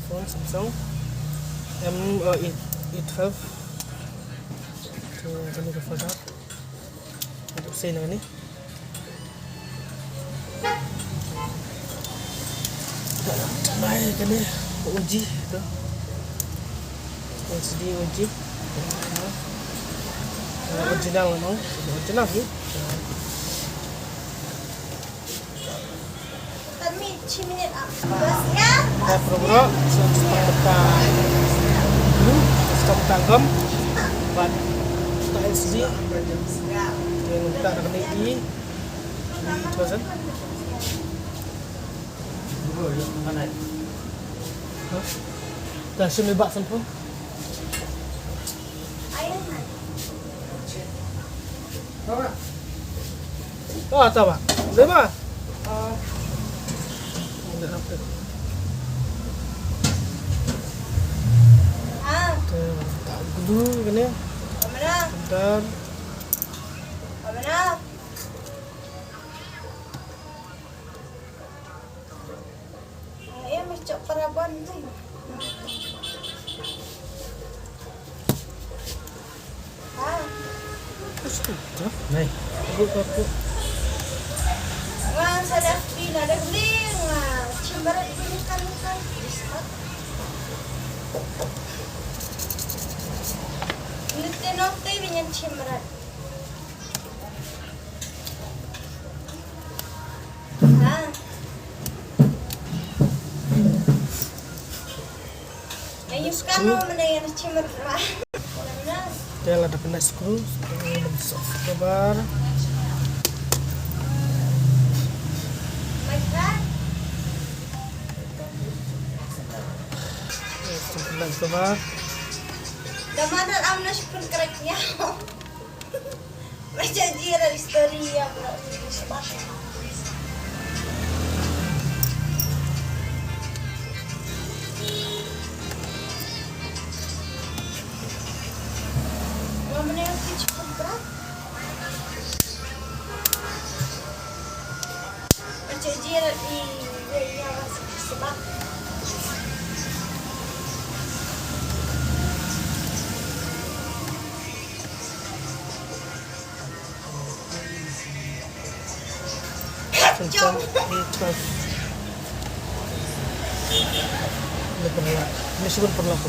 phone Samsung M812. So kani ka product untuk sale ni baik kani uji tu LCD uji original no original ni kami 10 minit ya ada bro so kita tangkam buat LCD yang kita nak ni 2000 dah sini bak sampun ayun tahu pak boleh pak tidak apa tak dulu kena mana bentar mana ayun macam paraban tu sudah naik aku wah sada pila dah beli wah cimbaran ini kan Notte vinyan cimbaran ayun kamu mana yang cimbaran dia ada kena screw soft cover kena cover Damanan am na pun kereknya. Macam jira historia pula ni sebab. Mana yang cukup berat? Macam jira di yang sebab. Samsung A12 ini pernah meskipun pernah